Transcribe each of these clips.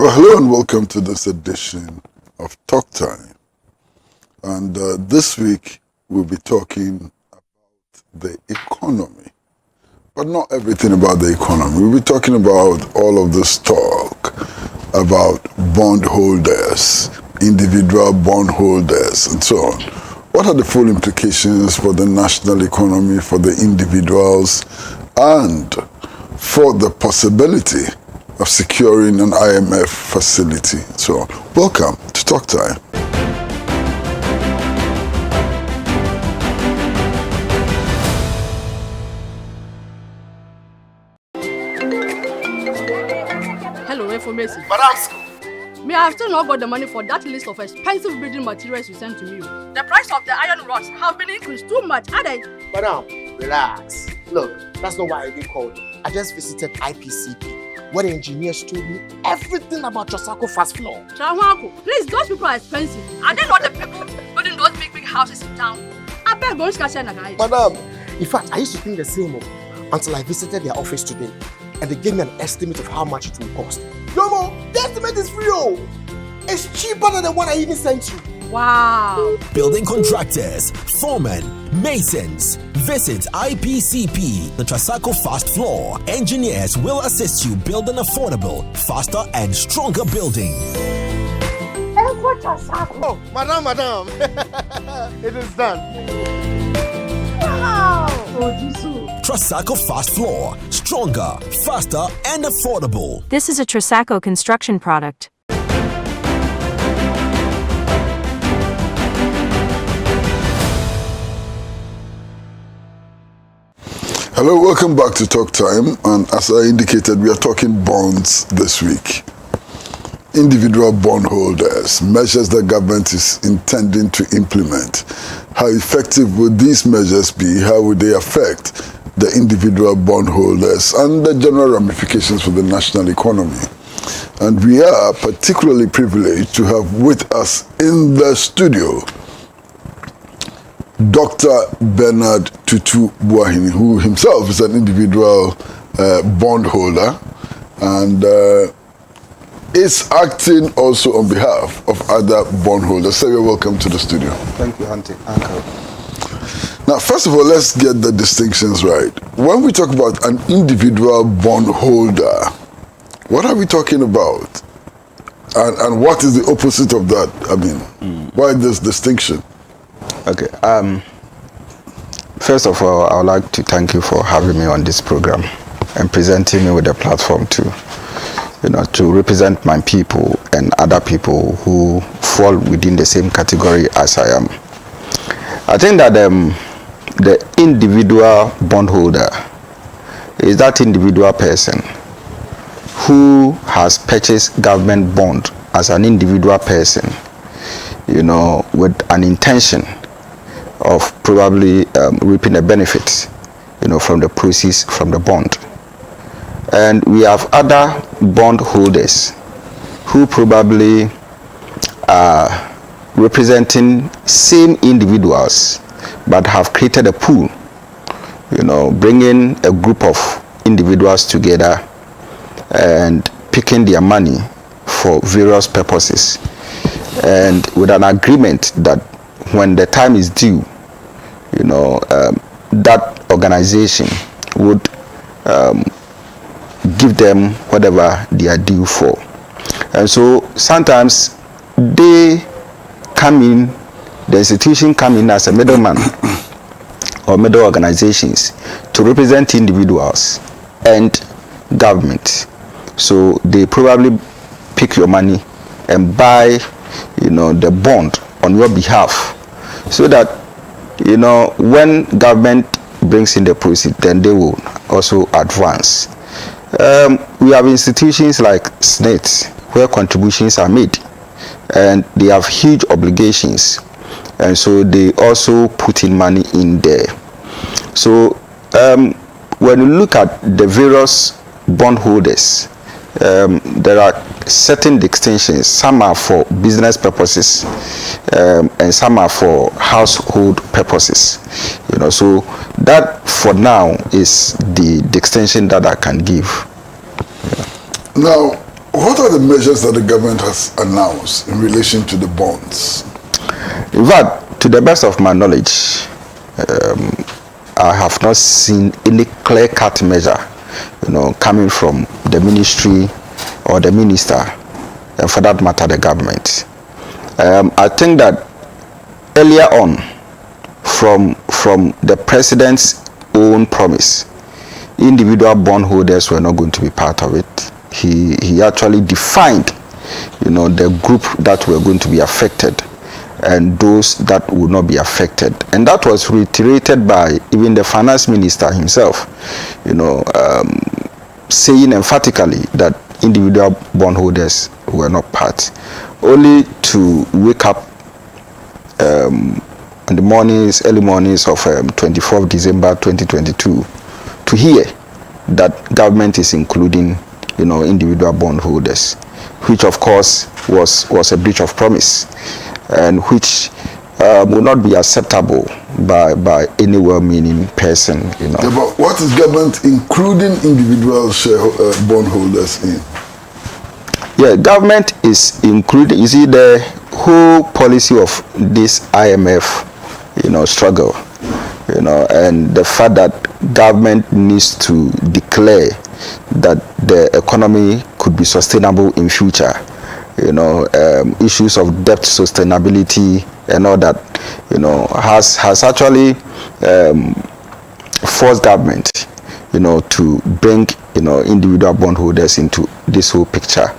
Well, hello and welcome to this edition of Talk Time. And this week we'll be talking about the economy, but not everything about the economy. We'll be talking about all of this talk about bondholders, individual bondholders, and so on. What are the full implications for the national economy, for the individuals, and for the possibility of securing an IMF facility? So, welcome to Talk Time. Hello, information. Madam, Me, I have still not got the money for that list of expensive building materials you sent to me. The price of the iron rods have been increased too much, had I? Madam, relax. Look, that's not why I even called. I just visited IPCP, where the engineers told me everything about Trasacco fast floor. Trahuako, please, those people are expensive. Are they not the people building those big houses in town? I beg going to catch them. Madam, in fact, I used to think the same until I visited their office today, and they gave me an estimate of how much it will cost. Yomo, the estimate is free. It's cheaper than the one I even sent you. Wow. Building contractors, foremen, masons. Visit IPCP, the Trasacco Fast Floor. Engineers will assist you build an affordable, faster and stronger building. Oh, madam. It is done. Wow. Trasacco Fast Floor. Stronger, faster and affordable. This is a Trasacco construction product. Hello, welcome back to Talk Time. And as I indicated, we are talking bonds this week. Individual bondholders, measures the government is intending to implement. How effective would these measures be? How would they affect the individual bondholders and the general ramifications for the national economy? And we are particularly privileged to have with us in the studio Dr. Bernard Tutu Boahene, who himself is an individual bondholder and is acting also on behalf of other bondholders. So you're welcome to the studio. Thank you, Uncle. Now, first of all, let's get the distinctions right. When we talk about an individual bondholder, what are we talking about? And what is the opposite of that? I mean, why this distinction? Okay. First of all, I would like to thank you for having me on this program and presenting me with a platform to represent my people and other people who fall within the same category as I am. I think that the individual bondholder is that individual person who has purchased government bond as an individual person, with an intention of probably reaping the benefits, from the proceeds from the bond. And we have other bondholders who probably are representing same individuals but have created a pool, bringing a group of individuals together and picking their money for various purposes, and with an agreement that when the time is due, that organization would give them whatever they are due for. And so sometimes they come in, the institution come in as a middleman or middle organizations to represent individuals and government. So they probably pick your money and buy, the bond on your behalf, so that, when government brings in the proceeds, then they will also advance. We have institutions like SNET where contributions are made and they have huge obligations, and so they also put in money in there. So when you look at the various bondholders, there are certain distinctions. Some are for business purposes, and some are for household purposes. So that for now is the distinction that I can give. Now, What are the measures that the government has announced in relation to the bonds? In fact, to the best of my knowledge, I have not seen any clear-cut measure, coming from the ministry or the minister, and for that matter, the government. I think that earlier on, from the president's own promise, individual bondholders were not going to be part of it. He actually defined, the group that were going to be affected and those that would not be affected. And that was reiterated by even the finance minister himself, saying emphatically that individual bondholders were not part. Only to wake up in the early mornings of 24th December 2022 to hear that government is including, individual bondholders, which of course was a breach of promise, and which will not be acceptable by any well-meaning person. Yeah, but what is government including individual bondholders in? Yeah, government is including. You see, the whole policy of this IMF, struggle, and the fact that government needs to declare that the economy could be sustainable in future. Issues of debt sustainability and all that, has actually forced government, to bring, individual bondholders into this whole picture.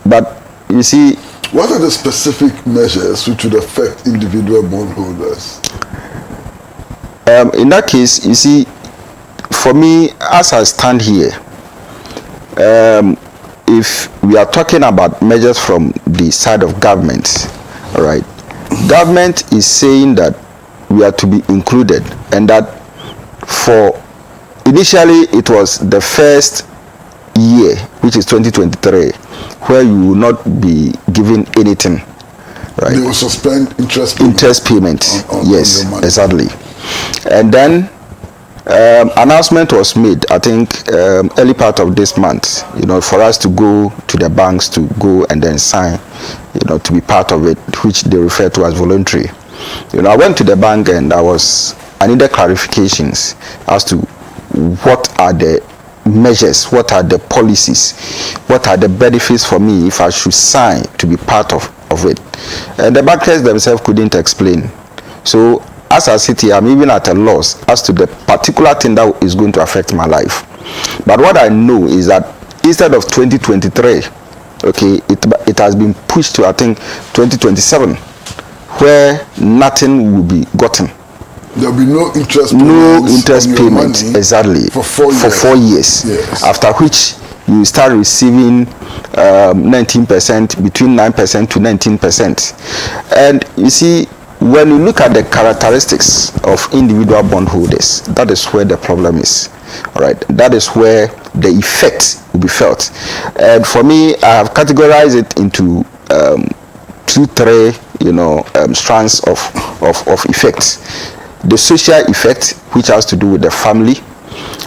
But you see, what are the specific measures which would affect individual bondholders? In that case, you see, for me, as I stand here, if we are talking about measures from the side of government, all right, government is saying that we are to be included, and that for initially it was the first year, which is 2023, where you will not be given anything, right? They will suspend interest payment. Yes, on your money. Exactly. And then announcement was made, I think, early part of this month, for us to go to the banks to go and then sign, to be part of it, which they refer to as voluntary. I went to the bank and I needed clarifications as to what are the measures, what are the policies, what are the benefits for me if I should sign to be part of it. And the bankers themselves couldn't explain. So as I sit here, I'm even at a loss as to the particular thing that is going to affect my life. But what I know is that instead of 2023, okay, it has been pushed to, I think, 2027, where nothing will be gotten. There will be no interest payment, exactly, for 4 years. For 4 years. Yes. After which you start receiving 19%, between 9% to 19%. And you see, when you look at the characteristics of individual bondholders, that is where the problem is. All right, that is where the effect will be felt. And for me, I have categorized it into 2-3, strands of effects. The social effect, which has to do with the family,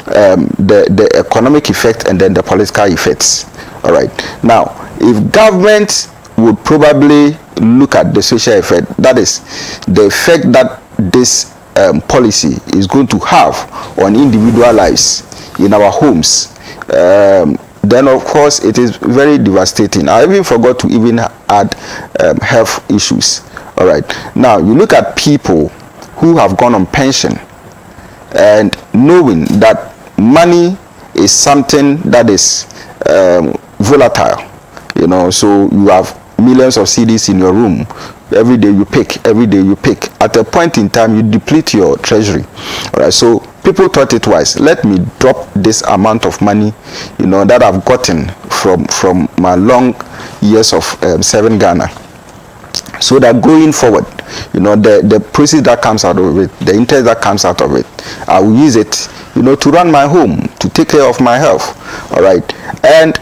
the economic effect, and then the political effects. All right. Now, if government would probably look at the social effect, that is the effect that this policy is going to have on individual lives in our homes, then of course it is very devastating. I even forgot to even add health issues. All right. Now you look at people who have gone on pension, and knowing that money is something that is volatile, so you have millions of CDs in your room. Every day you pick. At a point in time, you deplete your treasury. All right. So people thought it wise, let me drop this amount of money, that I've gotten from my long years of serving Ghana, so that going forward, the proceeds that comes out of it, the interest that comes out of it, I will use it, to run my home, to take care of my health. All right. And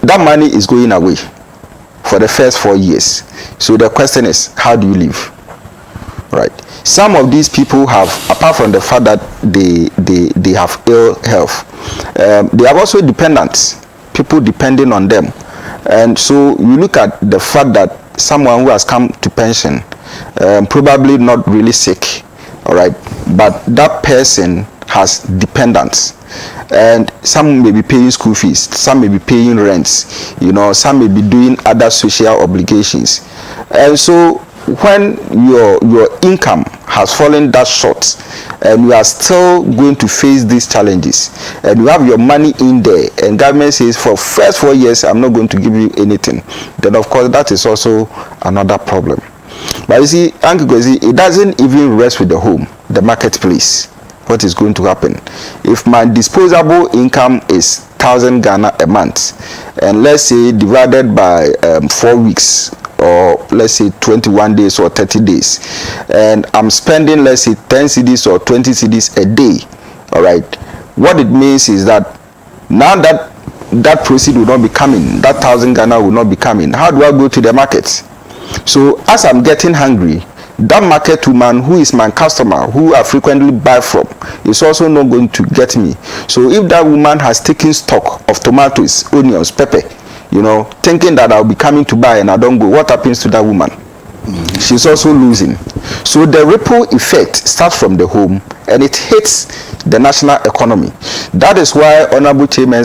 that money is going away for the first 4 years. So the question is, how do you live? Right. Some of these people have, apart from the fact that they have ill health, they are also dependents. people depending on them. And so you look at the fact that someone who has come to pension, probably not really sick, all right, but that person has dependents, and some may be paying school fees, some may be paying rents, some may be doing other social obligations. And so when your income has fallen that short and you are still going to face these challenges, and you have your money in there and government says for first 4 years I'm not going to give you anything, then of course that is also another problem. But you see, Uncle KWESI, it doesn't even rest with the home, the marketplace. What is going to happen if my disposable income is 1,000 Ghana a month, and let's say divided by 4 weeks, or let's say 21 days or 30 days, and I'm spending, let's say 10 cedis or 20 cedis a day, all right, what it means is that now that proceed will not be coming, that 1,000 Ghana will not be coming. How do I go to the market? So as I'm getting hungry, that market woman who is my customer, who I frequently buy from, is also not going to get me. So if that woman has taken stock of tomatoes, onions, pepper, thinking that I'll be coming to buy and I don't go, what happens to that woman? She's also losing. So the ripple effect starts from the home and it hits the national economy. That is why Honorable Chairman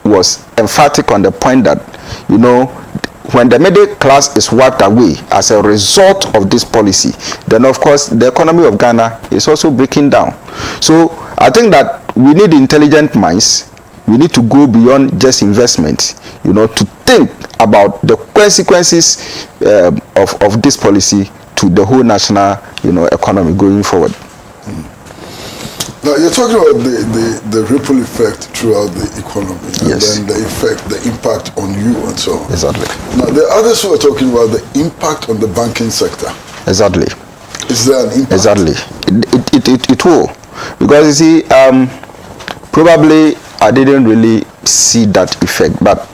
was emphatic on the point that, when the middle class is wiped away as a result of this policy, then of course the economy of Ghana is also breaking down. So I think that we need intelligent minds. We need to go beyond just investment, to think about the consequences of this policy to the whole national, economy going forward. Now you're talking about the ripple effect throughout the economy, and yes, then the impact on you and so on. Exactly. Now the others who are talking about the impact on the banking sector. Exactly. Is there an impact? Exactly. It will, because you see, probably I didn't really see that effect, but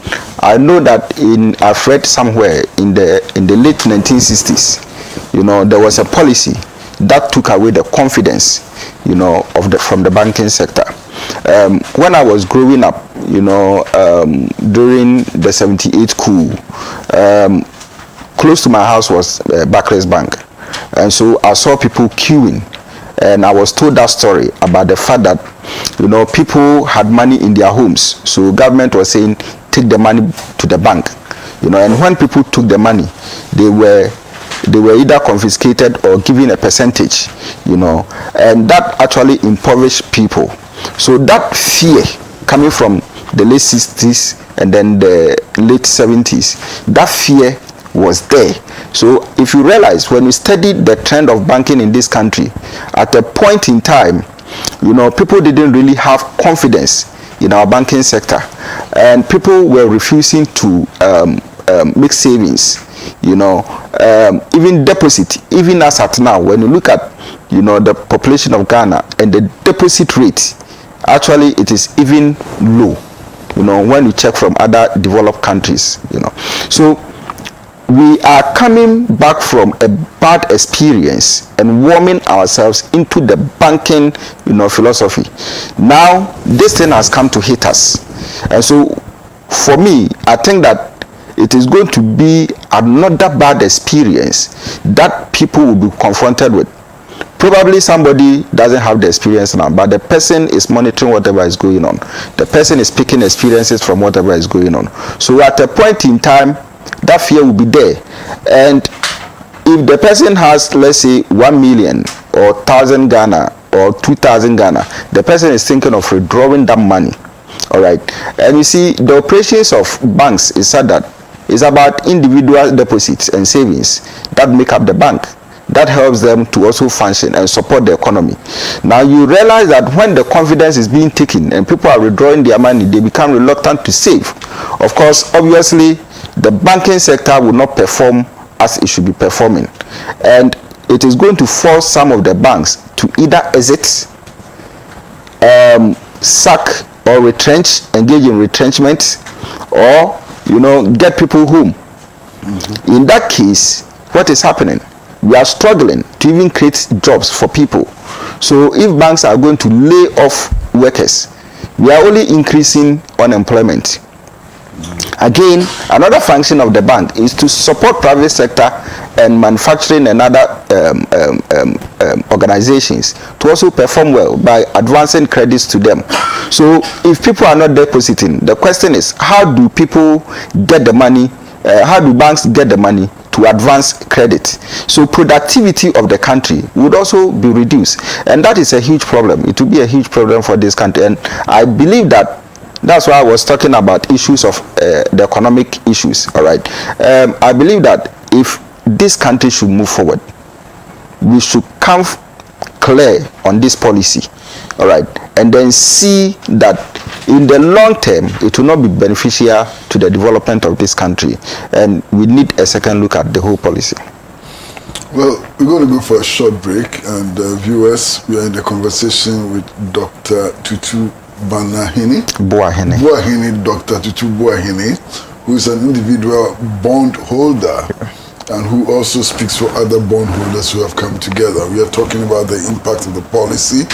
I know that I've read somewhere in the late 1960s, there was a policy that took away the confidence, from the banking sector. When I was growing up, during the 78 coup, close to my house was Barclays Bank, and so I saw people queuing, and I was told that story about the fact that people had money in their homes, so government was saying take the money to the bank, and when people took the money, they were either confiscated or given a percentage, and that actually impoverished people. So that fear coming from the late 60s and then the late 70s, that fear was there. So if you realize, when you study the trend of banking in this country, at a point in time, people didn't really have confidence in our banking sector, and people were refusing to make savings, even deposit. Even as at now, when you look at the population of Ghana and the deposit rate, actually it is even low, when you check from other developed countries. So we are coming back from a bad experience and warming ourselves into the banking philosophy. Now this thing has come to hit us, and so for me, I think that it is going to be another bad experience that people will be confronted with. Probably somebody doesn't have the experience now, but the person is monitoring whatever is going on. The person is picking experiences from whatever is going on. So at a point in time, that fear will be there. And if the person has, let's say, 1 million or 1,000 Ghana or 2,000 Ghana, the person is thinking of withdrawing that money. All right. And you see, the operations of banks is said that it's about individual deposits and savings that make up the bank. That helps them to also function and support the economy. Now you realize that when the confidence is being taken and people are withdrawing their money, they become reluctant to save. Of course, obviously, the banking sector will not perform as it should be performing. And it is going to force some of the banks to either exit, sack or retrench, engage in retrenchment, or get people home. In that case, what is happening? We are struggling to even create jobs for people. So if banks are going to lay off workers, we are only increasing unemployment. Again, another function of the bank is to support private sector and manufacturing and other organizations to also perform well by advancing credits to them. So if people are not depositing, the question is, how do people get the money? How do banks get the money to advance credit? So productivity of the country would also be reduced, and that is a huge problem. It will be a huge problem for this country, and I believe that's why I was talking about issues of the economic issues. All right, I believe that if this country should move forward, we should come clear on this policy, all right, and then see that in the long term it will not be beneficial to the development of this country, and we need a second look at the whole policy. Well, we're going to go for a short break, and viewers, we are in the conversation with Dr. Tutu Boahene, Dr. Tutu Boahene, who is an individual bond holder and who also speaks for other bondholders who have come together. We are talking about the impact of the policy.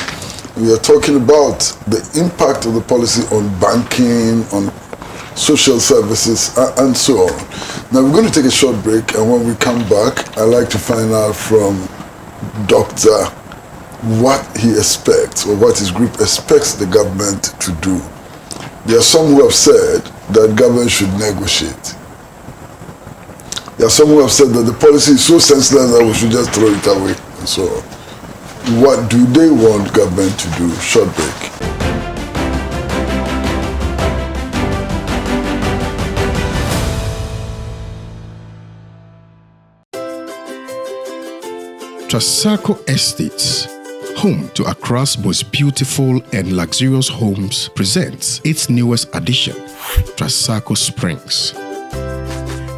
We are talking about the impact of the policy on banking, on social services, and so on. Now we're going to take a short break, and when we come back, I'd like to find out from Dr. what he expects, or what his group expects the government to do. There are some who have said that government should negotiate. There are some who have said that the policy is so senseless that we should just throw it away, and so on. What do they want government to do? Short break. Trasacco Estates, home to Accra's most beautiful and luxurious homes, presents its newest addition, Trasacco Springs,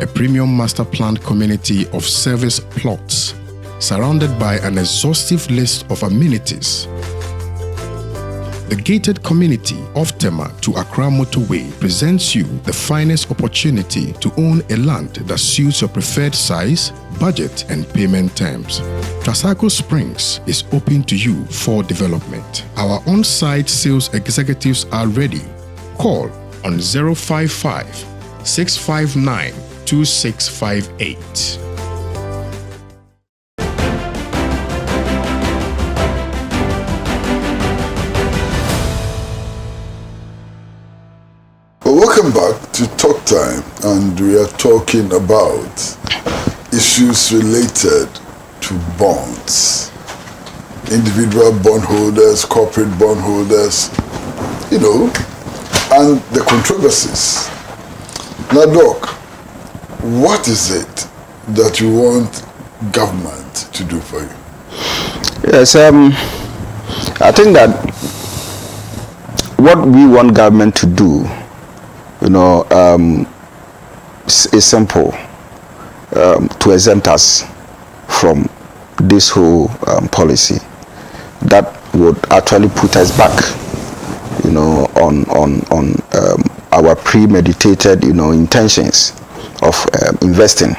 a premium master planned community of service plots surrounded by an exhaustive list of amenities. The gated community of Tema to Accra Motorway presents you the finest opportunity to own a land that suits your preferred size, budget, and payment terms. Trasacco Springs is open to you for development. Our on-site sales executives are ready. Call on 055 659 2658. Welcome back to Talk Time, and we are talking about issues related to bonds, individual bondholders, corporate bondholders, and the controversies. Now, Doc, what is it that you want government to do for you? Yes, I think that what we want government to do, is simple, to exempt us from this whole policy that would actually put us back, on our premeditated, intentions of investing.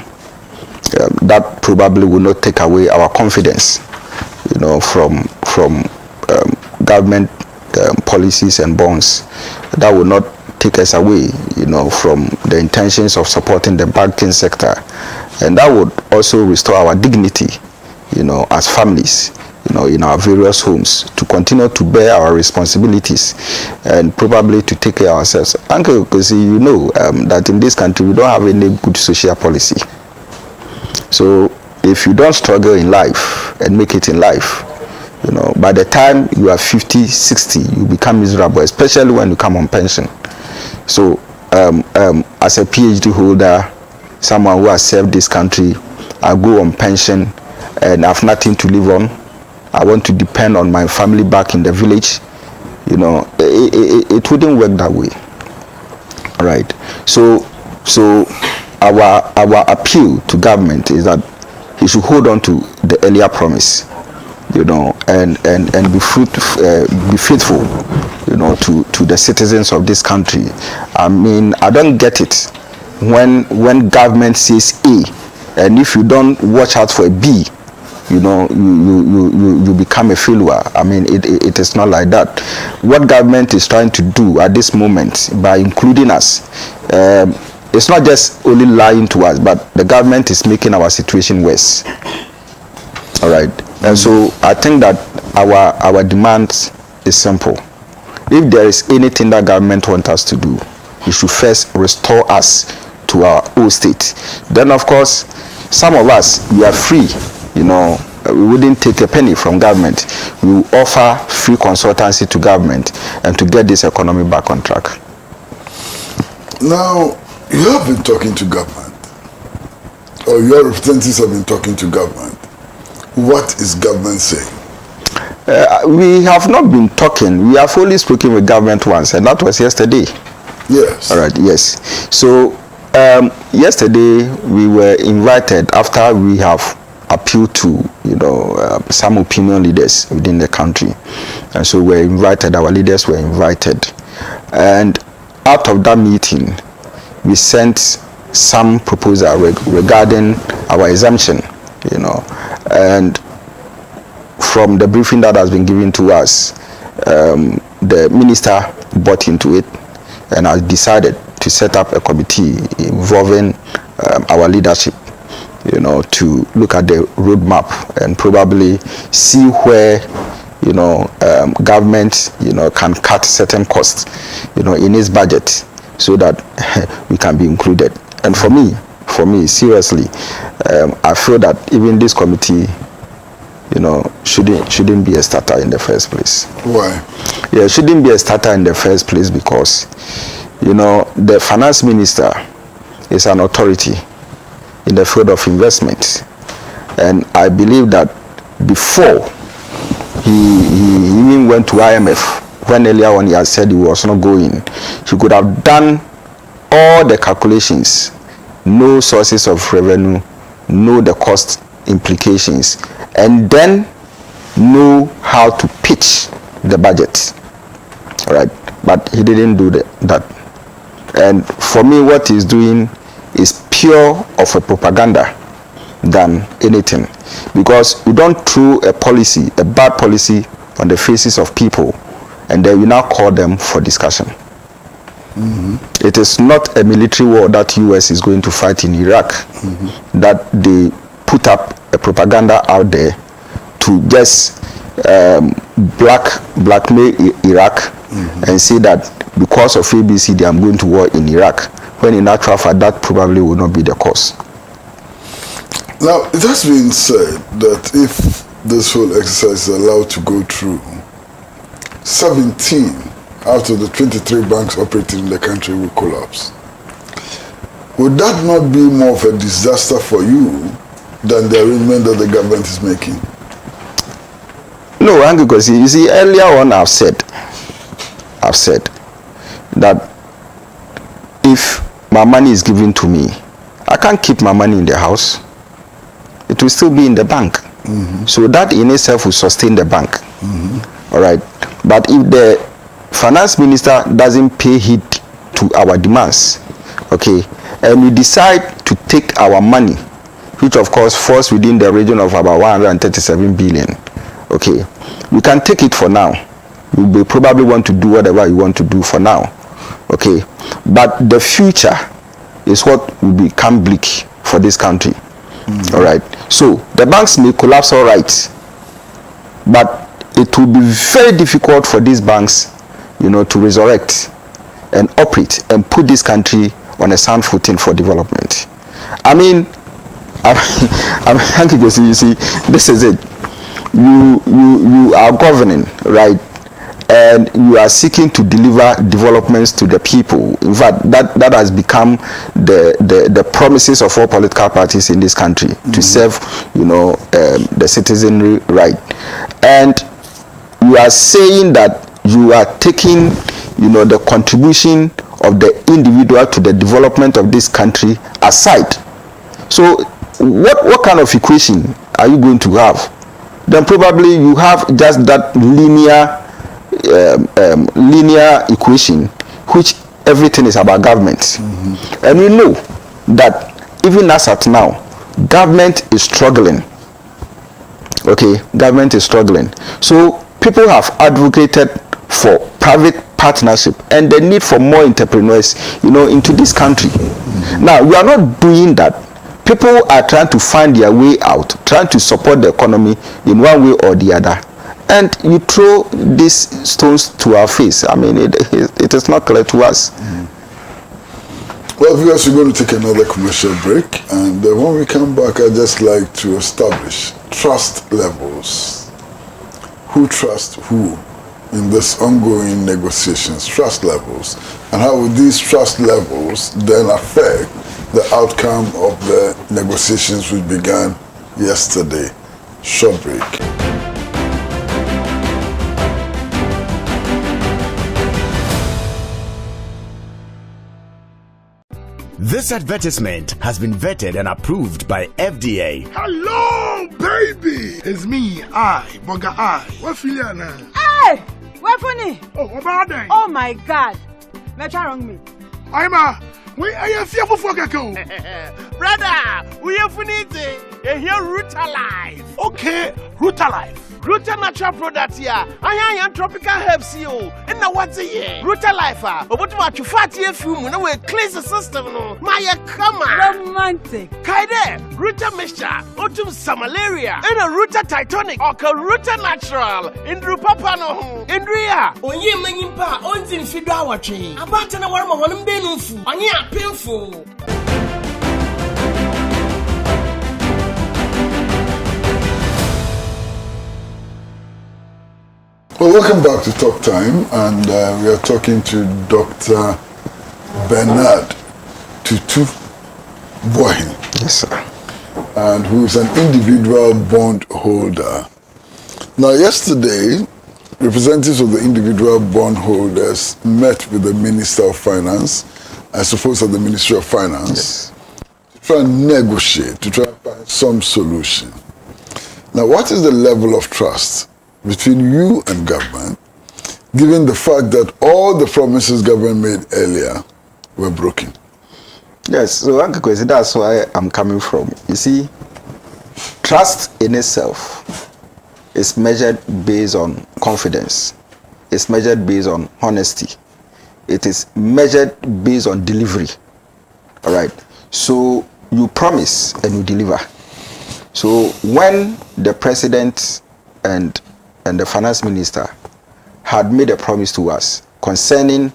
That probably will not take away our confidence, from government policies and bonds. That will not take us away, from the intentions of supporting the banking sector, and that would also restore our dignity, as families, in our various homes, to continue to bear our responsibilities and probably to take care of ourselves. Uncle, because that in this country we don't have any good social policy. So if you don't struggle in life and make it in life, by the time you are 50, 60, you become miserable, especially when you come on pension. So as a PhD holder, someone who has served this country, I go on pension and I have nothing to live on. I want to depend on my family back in the village. It wouldn't work that way. All right. So our appeal to government is that he should hold on to the earlier promise, and be faithful, to the citizens of this country. I mean, I don't get it when government says A, and if you don't watch out for a B, you become a failure. I mean, it is not like that. What government is trying to do at this moment by including us, it's not just only lying to us, but the government is making our situation worse. All right. And so I think that our demand is simple. If there is anything that government wants us to do, it should first restore us to our old state. Then, of course, some of us, we are free. You know, we wouldn't take a penny from government. We will offer free consultancy to government and to get this economy back on track. Now, you have been talking to government, or your representatives have been talking to government. What is government saying? We have not been talking. We have only spoken with government once, and that was yesterday. Yes. All right, yes. So, yesterday we were invited after we have appealed to, you know, some opinion leaders within the country. And so we're invited, our leaders were invited. And out of that meeting, we sent some proposal regarding our exemption, you know. And from the briefing that has been given to us, the minister bought into it and has decided to set up a committee involving our leadership, you know, to look at the roadmap and probably see where, you know, government, you know, can cut certain costs, you know, in its budget so that we can be included. And for me, seriously, I feel that even this committee, you know, shouldn't be a starter in the first place. Why? Yeah, it shouldn't be a starter in the first place because, you know, the finance minister is an authority in the field of investment, and I believe that before he even went to IMF, when earlier on he had said he was not going, he could have done all the calculations, know sources of revenue, know the cost implications, and then know how to pitch the budget. All right, but he didn't do that. And for me, what he's doing is pure of a propaganda than anything, because we don't throw a policy, a bad policy, on the faces of people, and then we now call them for discussion. It is not a military war that US is going to fight in Iraq, that they put up a propaganda out there to just blackmail Iraq and say that because of ABC they are going to war in Iraq, when in actual fact that probably will not be the cause. Now, it has been said that if this whole exercise is allowed to go through, 17 out of the 23 banks operating in the country will collapse. Would that not be more of a disaster for you than the arrangement that the government is making? No, because you see, earlier on I've said that if my money is given to me, I can't keep my money in the house. It will still be in the bank. So that in itself will sustain the bank. All right. But if the finance minister doesn't pay heed to our demands, okay, and we decide to take our money, which of course falls within the region of about 137 billion, okay, we can take it for now. We will probably want to do whatever you want to do for now, okay, but the future is what will become bleak for this country. All right, so the banks may collapse, all right, but it will be very difficult for these banks, you know, to resurrect and operate and put this country on a sound footing for development. I mean, you see, this is it. You are governing, right? And you are seeking to deliver developments to the people. In fact, that has become the promises of all political parties in this country, to serve, you know, the citizenry right. And you are saying that you are taking, you know, the contribution of the individual to the development of this country aside. So what kind of equation are you going to have? Then probably you have just that linear equation, which everything is about government. And we know that even as at now, government is struggling. Okay, government is struggling. So people have advocated for private partnership and the need for more entrepreneurs, into this country. Now, we are not doing that. People are trying to find their way out, trying to support the economy in one way or the other. And you throw these stones to our face. I mean, it is not clear to us. Well, viewers, we're going to take another commercial break. And when we come back, I'd just like to establish trust levels. Who trusts who in this ongoing negotiations? Trust levels. And how will these trust levels then affect the outcome of the negotiations which began yesterday? Short break. This advertisement has been vetted and approved by FDA. Hello, baby. It's me, Boga I. What feel you now? Hey, where funny? Oh, what about that? Oh my God, what's wrong me? I'm we are fearful for Gako. Brother, we are funny. Here, Ruta Life. Okay, Ruta Life. Ruta natural product here. I am tropical herbs here. And now what's here? Ruta Life. What about you fatty fume? No way, cleanse the system. No, my come romantic. Kaide, Ruta mixture, autumn malaria, and a Ruta Titanic or Ruta natural. In Rupapa no, in Ria. On ye manimpa, on tin fidwa watching. About an hour, one benufu. On ye painful. Well, welcome back to Talk Time, and we are talking to Dr. Bernard Tutu Boahene. Yes, sir. And who is an individual bond holder. Now, yesterday, representatives of the individual bond holders met with the Minister of Finance, I suppose at the Ministry of Finance, to try and negotiate, to try and find some solution. Now, what is the level of trust between you and government, given the fact that all the promises government made earlier were broken? Yes, so Uncle KWESI, that's where I'm coming from. You see, trust in itself is measured based on confidence. It's measured based on honesty. It is measured based on delivery. All right. So you promise and you deliver. So when the president and the finance minister had made a promise to us concerning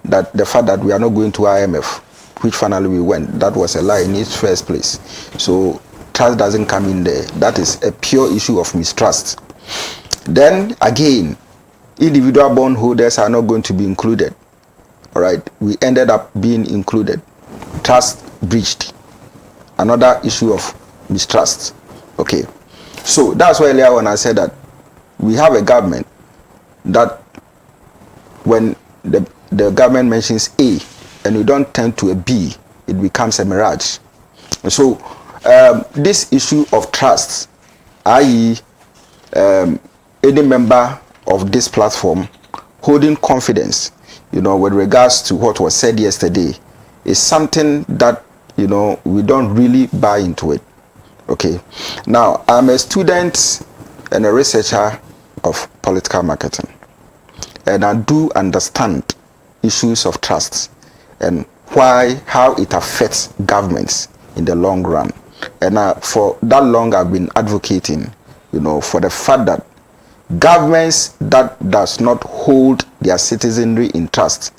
that the fact that we are not going to IMF, which finally we went, that was a lie in its first place. So trust doesn't come in there. That is a pure issue of mistrust. Then again, individual bond holders are not going to be included. All right, we ended up being included. Trust breached. Another issue of mistrust. Okay, so that's why earlier when I said that we have a government that when the government mentions A and you don't turn to a B, it becomes a mirage. And so this issue of trust, i.e. any member of this platform holding confidence, with regards to what was said yesterday, is something that, we don't really buy into it. Okay. Now, I'm a student and a researcher of political marketing, and I do understand issues of trust and how it affects governments in the long run. And for that long I've been advocating, for the fact that governments that does not hold their citizenry in trust,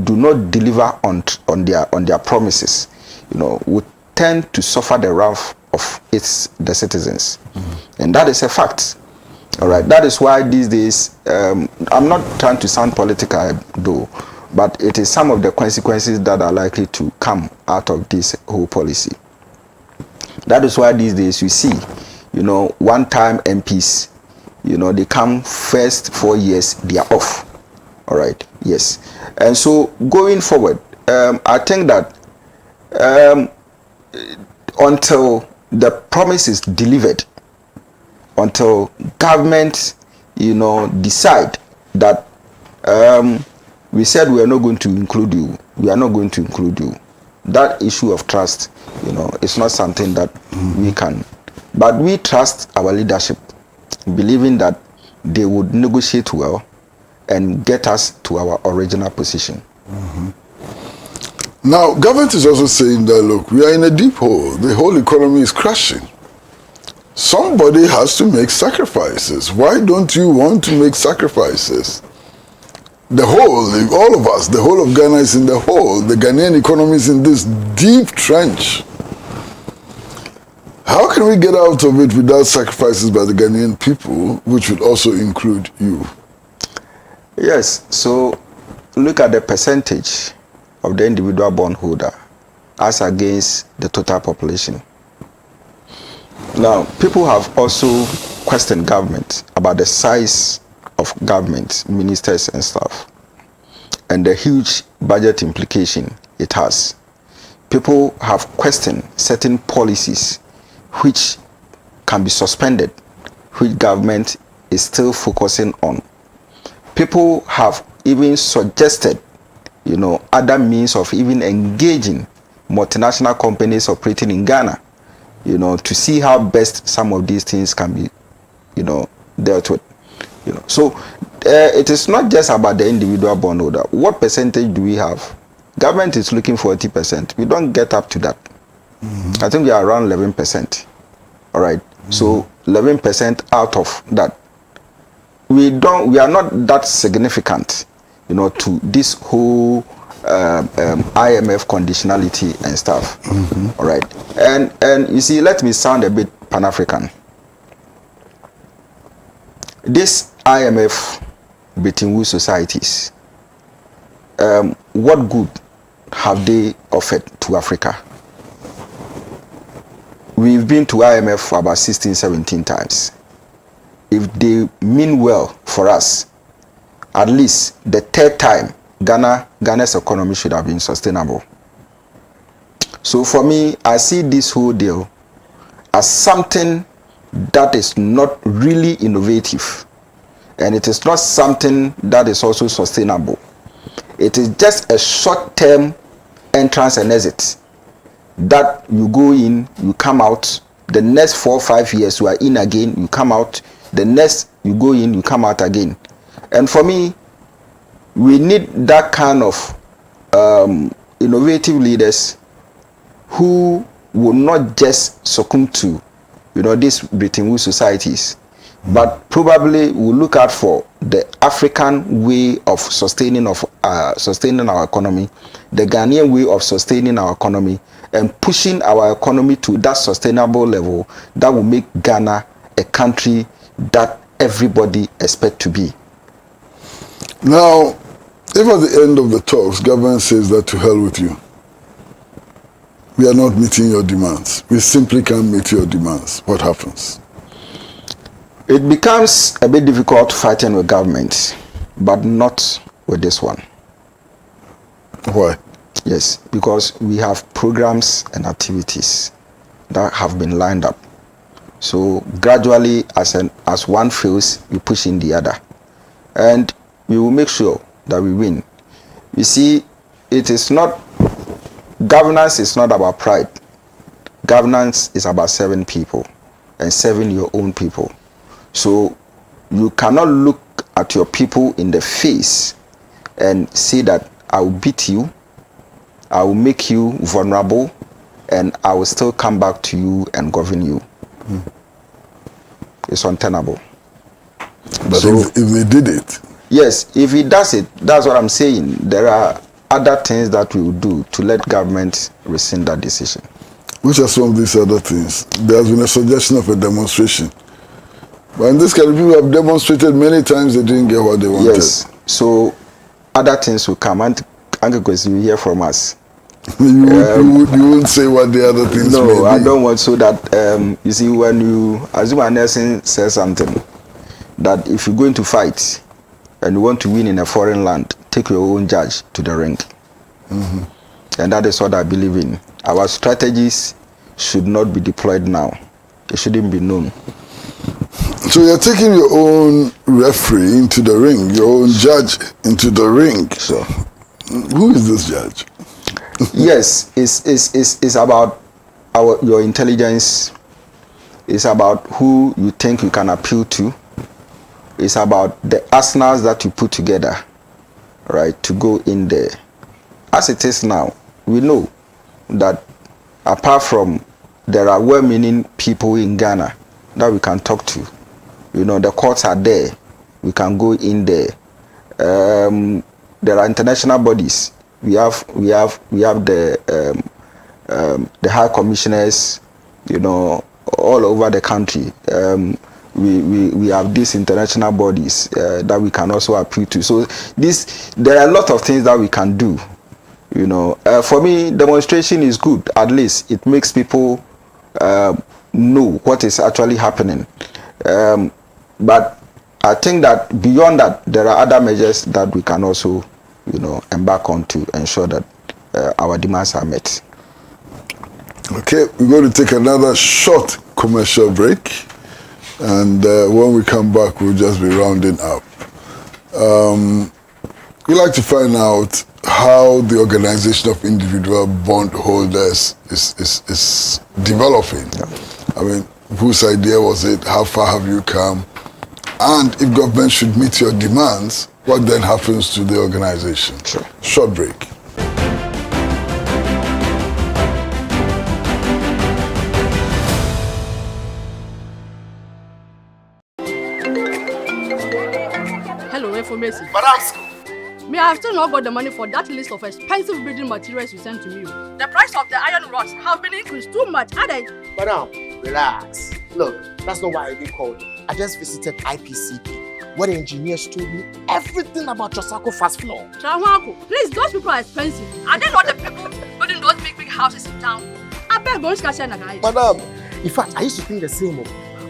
do not deliver on their promises, would tend to suffer the wrath of the citizens. And that is a fact. All right. That is why these days, I'm not trying to sound political though, but it is some of the consequences that are likely to come out of this whole policy. That is why these days you see, one-time MPs, they come first 4 years, they are off. All right. Yes. And so going forward, I think that until the promise is delivered, until government, decide that we said we are not going to include you, we are not going to include you. That issue of trust, it's not something that we can. But we trust our leadership, believing that they would negotiate well and get us to our original position. Now, government is also saying that, look, we are in a deep hole. The whole economy is crashing. Somebody has to make sacrifices. Why don't you want to make sacrifices? The whole, all of us, the whole of Ghana is in the hole. The Ghanaian economy is in this deep trench. How can we get out of it without sacrifices by the Ghanaian people, which would also include you? Yes, so look at the percentage of the individual bondholder as against the total population. Now, people have also questioned government about the size of government, ministers and stuff, and the huge budget implication it has. People have questioned certain policies which can be suspended, which government is still focusing on. People have even suggested, other means of even engaging multinational companies operating in Ghana, to see how best some of these things can be, dealt with. So it is not just about the individual bondholder. What percentage do we have? Government is looking for 80%. We don't get up to that. I think we are around 11%. All right. So 11% out of that. We are not that significant, to this whole IMF conditionality and stuff. All right. And you see, let me sound a bit Pan-African. This IMF Bretton Woods societies, what good have they offered to Africa? We've been to IMF for about 16, 17 times. If they mean well for us, at least the third time, Ghana's economy should have been sustainable. So for me, I see this whole deal as something that is not really innovative, and it is not something that is also sustainable. It is just a short-term entrance and exit that you go in, you come out. The next 4 or 5 years you are in again, you come out. The next you go in, you come out again. And for me, we need that kind of innovative leaders who will not just succumb to these Bretton Woods societies, but probably will look out for the African way of sustaining our economy, the Ghanaian way of sustaining our economy, and pushing our economy to that sustainable level that will make Ghana a country that everybody expects to be. Now, if at the end of the talks, government says that to hell with you, we are not meeting your demands, we simply can't meet your demands, what happens? It becomes a bit difficult fighting with government, but not with this one. Why? Yes, because we have programs and activities that have been lined up. So gradually, as one fails, we push in the other. And we will make sure that we win. You see, governance is not about pride. Governance is about serving people and serving your own people. So you cannot look at your people in the face and say that I will beat you, I will make you vulnerable, and I will still come back to you and govern you. It's untenable. But so, if they did it? Yes, if he does it, that's what I'm saying. There are other things that we will do to let government rescind that decision. Which are some of these other things? There has been a suggestion of a demonstration. But in this case, people have demonstrated many times, they didn't get what they wanted. Yes, so other things will come, and Uncle KWESI, you hear from us. You won't say what the other things may be. No, I don't want, so that, you see, when you, as one person says something, that if you're going to fight and you want to win in a foreign land, take your own judge to the ring. And that is what I believe in. Our strategies should not be deployed now. It shouldn't be known. So you're taking your own referee into the ring, your own judge into the ring. So, who is this judge? Yes, it's about your intelligence. It's about who you think you can appeal to. it's about the arsenals that you put together, right, to go in there. As it is now, we know that apart from there are well-meaning people in Ghana that we can talk to. You know, the courts are there. We can go in there. There are international bodies. We have the high commissioners, you know, all over the country. We have these international bodies that we can also appeal to. So there are a lot of things that we can do. You know, for me, demonstration is good. At least it makes people know what is actually happening. But I think that beyond that, there are other measures that we can also, you know, embark on to ensure that our demands are met. Okay, we're going to take another short commercial break, and when we come back, we'll just be rounding up. We'd like to find out how the organization of individual bondholders is developing. I mean, whose idea was it? How far have you come? And if government should meet your demands, what then happens to the organization? Sure. Short break. Hello, information. Madam, Me, I have still not got the money for that list of expensive building materials you sent to me. The price of the iron rods have been increased too much, are they? Madam, relax. Look, that's not why I even called you. I just visited IPCP, where the engineers told me everything about Trasacco fast floor. Trahuako, please, those people are expensive. Are they not the people building those big houses in town? I beg going to catch guy. Madam, in fact, I used to think the same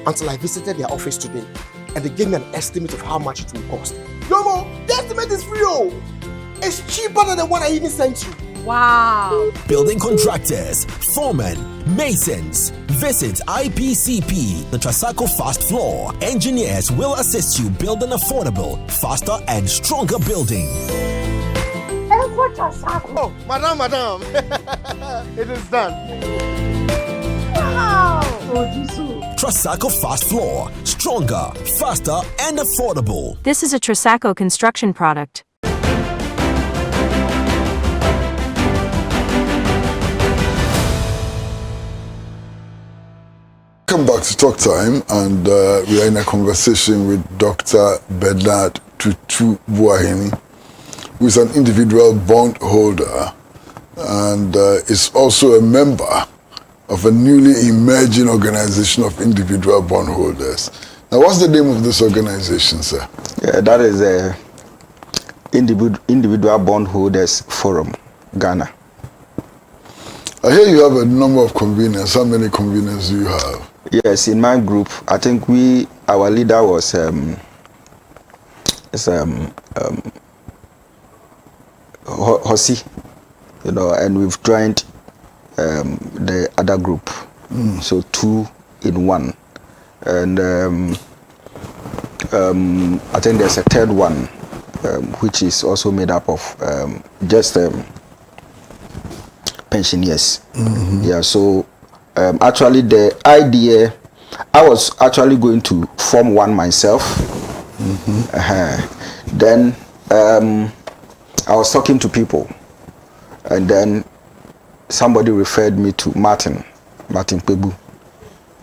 until I visited their office today, and they gave me an estimate of how much it will cost. Yomo, the estimate is free. It's cheaper than the one I even sent you. Wow. Building contractors, foremen, masons. Visit IPCP, the Trasacco Fast Floor. Engineers will assist you build an affordable, faster and stronger building. Oh, madam, it is done. Wow. Trasacco Fast Floor. Stronger, faster and affordable. This is a Trasacco construction product. Welcome back to Talk Time, and we are in a conversation with Dr. Bernard Tutu Boahene, who is an individual bondholder and is also a member of a newly emerging organization of individual bondholders. Now, what's the name of this organization, sir? Yeah, that is the Individual Bondholders Forum, Ghana. I hear you have a number of conveners. How many conveners do you have? Yes, in my group, I think our leader was Hosi, you know, and we've joined the other group, so 2 in 1, and I think there's a third one, which is also made up of just pensioners. Yeah, so actually the idea, I was actually going to form one myself. Then I was talking to people, and then somebody referred me to Martin Pebu,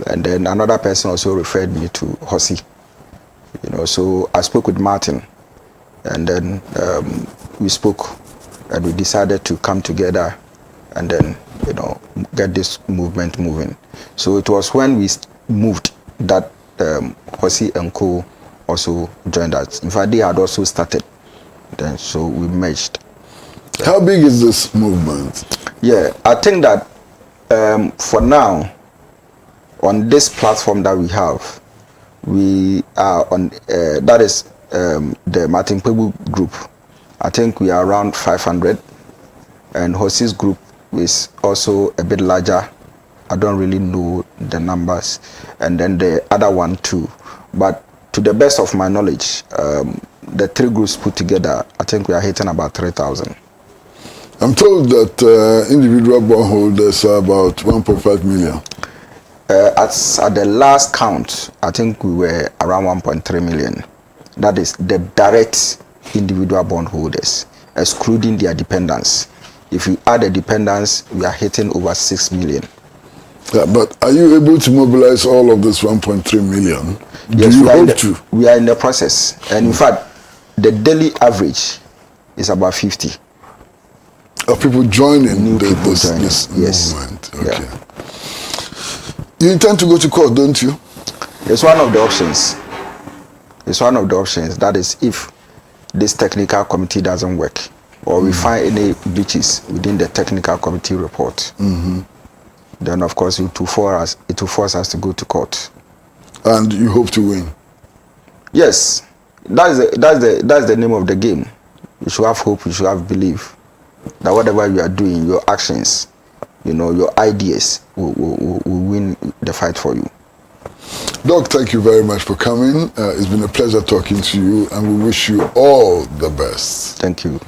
and then another person also referred me to Hosi. You know, so I spoke with Martin, and then we spoke, and we decided to come together and then, you know, get this movement moving. So it was when we moved that Hosi and Co also joined us. In fact, they had also started. Then so we merged. How big is this movement? Yeah, I think that for now, on this platform that we have, we are on that is the Martin Pebu group. I think we are around 500, and Hosi's group is also a bit larger. I don't really know the numbers, and then the other one too. But to the best of my knowledge, the 3 groups put together, I think we are hitting about 3,000. I'm told that individual bondholders are about 1.5 million. At the last count, I think we were around 1.3 million. That is the direct individual bondholders, excluding their dependents. If you add the dependents, we are hitting over 6 million. Yeah, but are you able to mobilize all of this 1.3 million? Yes, Do you hope to? We are in the process. And in fact, the daily average is about 50. Of people joining New people this yes. movement? Okay. Yeah. You intend to go to court, don't you? It's one of the options. It's one of the options. That is, if this technical committee doesn't work, or we find any breaches within the technical committee report, then of course it will force us to go to court. And you hope to win? Yes, that's the name of the game. You should have hope. You should have belief that whatever you are doing, your actions, your ideas will win the fight for you. Doc, thank you very much for coming. It's been a pleasure talking to you, and we wish you all the best. Thank you.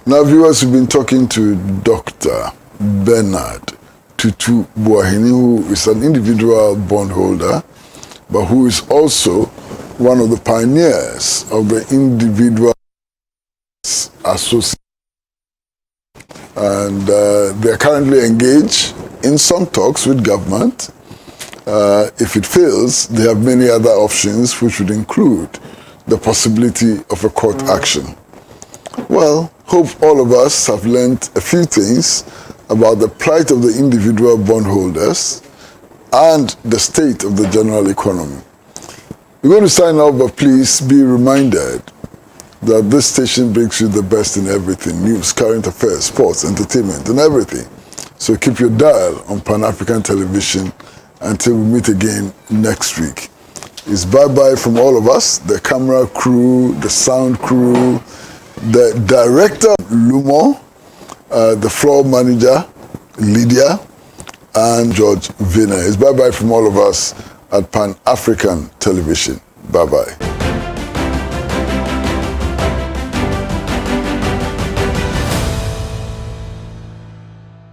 Now, viewers, we've been talking to Dr. Bernard Tutu Boahene, who is an individual bondholder, but who is also one of the pioneers of the individual association. And they are currently engaged in some talks with government. If it fails, they have many other options, which would include the possibility of a court action. Well, hope all of us have learned a few things about the plight of the individual bondholders and the state of the general economy. We're going to sign off, but please be reminded that this station brings you the best in everything: news, current affairs, sports, entertainment, and everything. So keep your dial on Pan-African Television until we meet again next week. It's bye-bye from all of us, the camera crew, the sound crew, the director, Lumo, the floor manager, Lydia, and George Vina. It's bye-bye from all of us at Pan-African Television. Bye-bye.